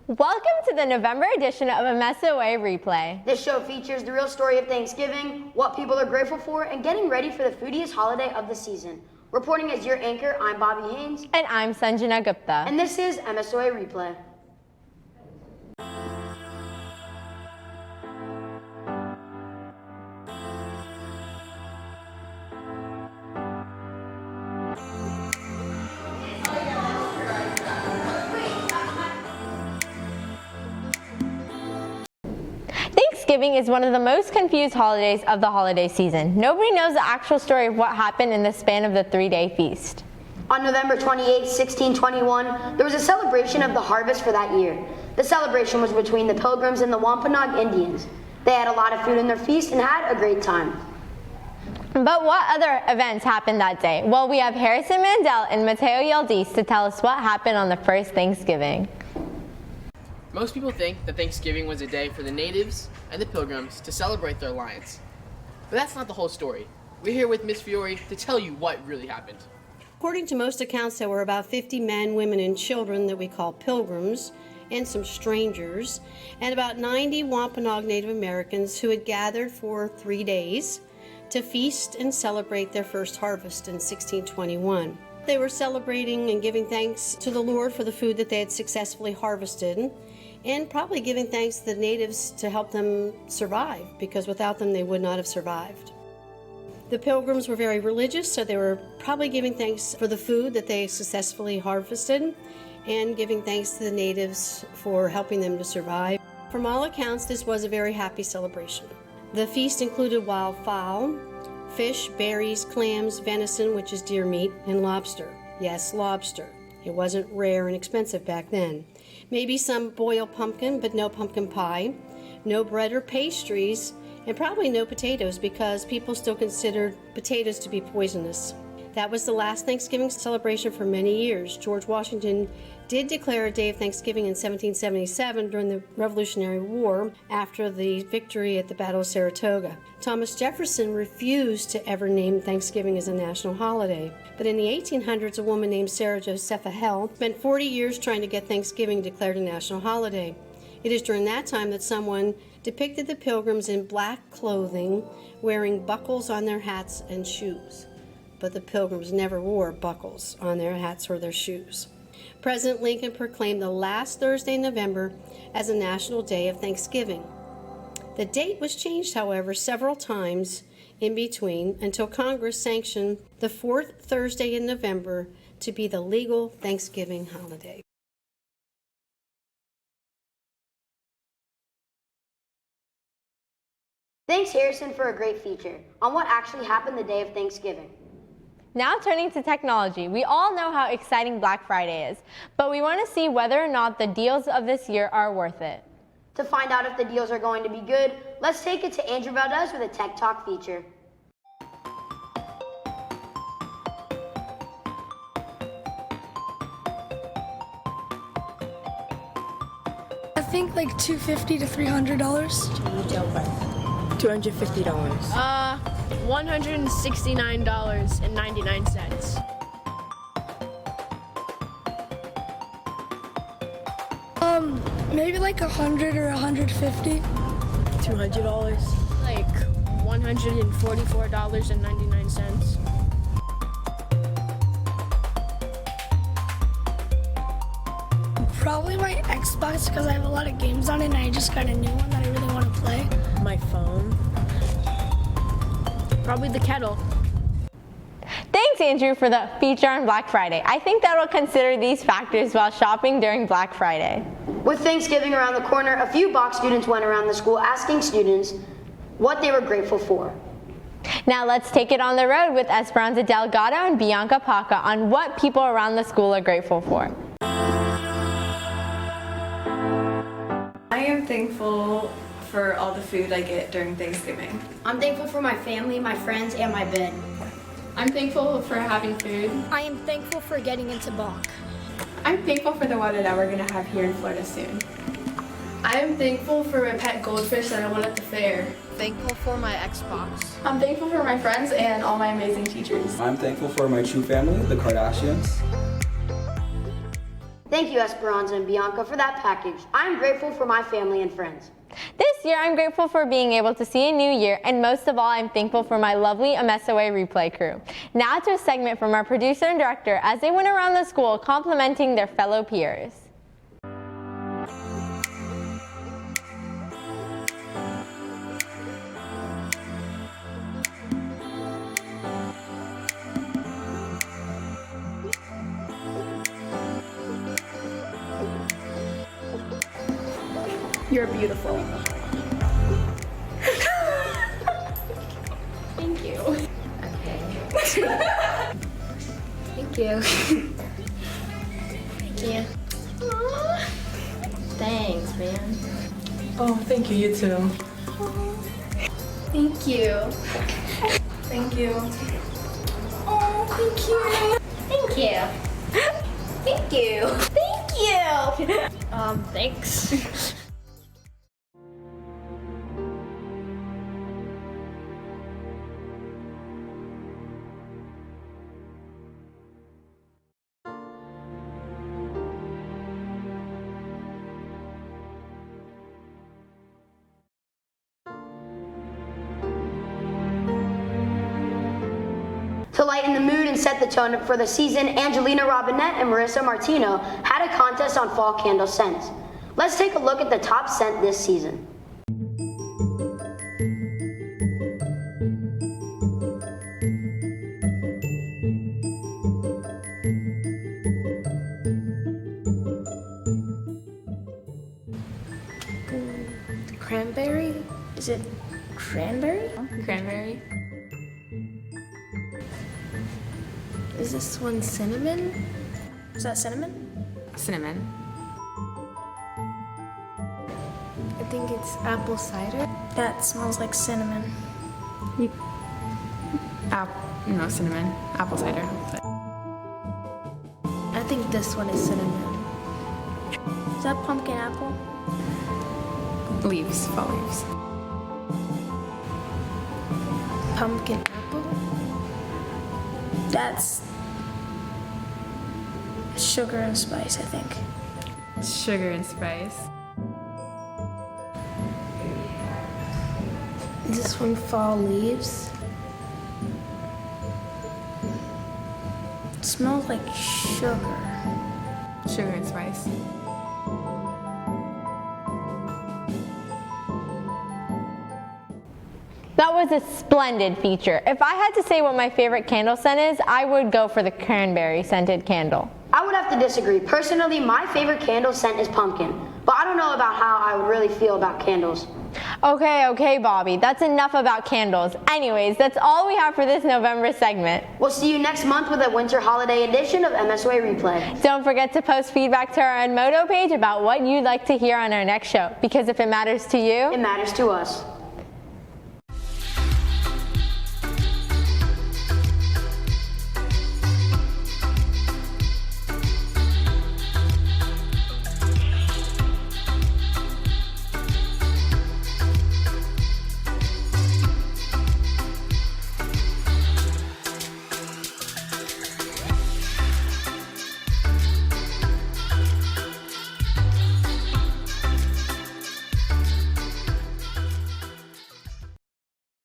Welcome to the November edition of MSOA Replay. This show features the real story of Thanksgiving, what people are grateful for, and getting ready for the foodiest holiday of the season. Reporting as your anchor, I'm Bobby Haynes. And I'm Sanjana Gupta. And this is MSOA Replay. Thanksgiving is one of the most confused holidays of the holiday season. Nobody knows the actual story of what happened in the span of the three-day feast. On November 28, 1621, there was a celebration of the harvest for that year. The celebration was between the Pilgrims and the Wampanoag Indians. They had a lot of food in their feast and had a great time. But what other events happened that day? Well, we have Harrison Mandel and Mateo Yildiz to tell us what happened on the first Thanksgiving. Most people think that Thanksgiving was a day for the natives and the Pilgrims to celebrate their alliance. But that's not the whole story. We're here with Miss Fiore to tell you what really happened. According to most accounts, there were about 50 men, women, and children that we call pilgrims, and some strangers, and about 90 Wampanoag Native Americans who had gathered for 3 days to feast and celebrate their first harvest in 1621. They were celebrating and giving thanks to the Lord for the food that they had successfully harvested, and probably giving thanks to the natives to help them survive, because without them they would not have survived. The Pilgrims were very religious, so they were probably giving thanks for the food that they successfully harvested and giving thanks to the natives for helping them to survive. From all accounts, this was a very happy celebration. The feast included wild fowl, fish, berries, clams, venison, which is deer meat, and lobster. Yes, lobster. It wasn't rare and expensive back then. Maybe some boiled pumpkin, but no pumpkin pie. No bread or pastries, and probably no potatoes because people still considered potatoes to be poisonous. That was the last Thanksgiving celebration for many years. George Washington did declare a day of Thanksgiving in 1777 during the Revolutionary War after the victory at the Battle of Saratoga. Thomas Jefferson refused to ever name Thanksgiving as a national holiday. But in the 1800s, a woman named Sarah Josepha Hell spent 40 years trying to get Thanksgiving declared a national holiday. It is during that time that someone depicted the Pilgrims in black clothing, wearing buckles on their hats and shoes. But the Pilgrims never wore buckles on their hats or their shoes. President Lincoln proclaimed the last Thursday in November as a national day of Thanksgiving. The date was changed, however, several times in between until Congress sanctioned the fourth Thursday in November to be the legal Thanksgiving holiday. Thanks, Harrison, for a great feature on what actually happened the day of Thanksgiving. Now turning to technology, we all know how exciting Black Friday is, but we want to see whether or not the deals of this year are worth it. To find out if the deals are going to be good, let's take it to Andrew Valdez with a Tech Talk feature. I think like $250 to $300. $250. $169.99. Maybe like 100 or 150. $200. Like $144.99. Probably my Xbox because I have a lot of games on it and I just got a new one that I really want to play. My phone. Probably the kettle. Thanks, Andrew, for the feature on Black Friday. I think that we'll consider these factors while shopping during Black Friday. With Thanksgiving around the corner, a few Bach students went around the school asking students what they were grateful for. Now let's take it on the road with Esperanza Delgado and Bianca Paca on what people around the school are grateful for. I am thankful for all the food I get during Thanksgiving. I'm thankful for my family, my friends, and my bed. I'm thankful for having food. I am thankful for getting into Bach. I'm thankful for the weather that we're going to have here in Florida soon. I am thankful for my pet goldfish that I won at the fair. Thankful for my Xbox. I'm thankful for my friends and all my amazing teachers. I'm thankful for my true family, the Kardashians. Thank you, Esperanza and Bianca, for that package. I'm grateful for my family and friends. This year, I'm grateful for being able to see a new year, and most of all, I'm thankful for my lovely MSOA replay crew. Now to a segment from our producer and director as they went around the school complimenting their fellow peers. You're beautiful. Thank you. Okay. Thank you. Thank you. Aww. Thanks, man. Oh, thank you. You too. Thank you. Thank you. Oh, thank you. Thank you. Thank you. Thank you. Thanks. To lighten the mood and set the tone for the season, Angelina Robinette and Marissa Martino had a contest on fall candle scents. Let's take a look at the top scent this season. Cranberry? Is it cranberry? Cranberry. Is this one cinnamon? Is that cinnamon? Cinnamon. I think it's apple cider. That smells like cinnamon. No, cinnamon. Apple cider. I think this one is cinnamon. Is that pumpkin apple? Leaves. Fall leaves. Pumpkin apple? That's sugar and spice, I think. Sugar and spice. Is this one fall leaves? It smells like sugar. Sugar and spice. That was a splendid feature. If I had to say what my favorite candle scent is, I would go for the cranberry scented candle. I would have to disagree. Personally, my favorite candle scent is pumpkin, but I don't know about how I would really feel about candles. Okay, Bobby, that's enough about candles. Anyways, that's all we have for this November segment. We'll see you next month with a winter holiday edition of MSOA Replay. Don't forget to post feedback to our Edmodo page about what you'd like to hear on our next show, because if it matters to you, It matters to us.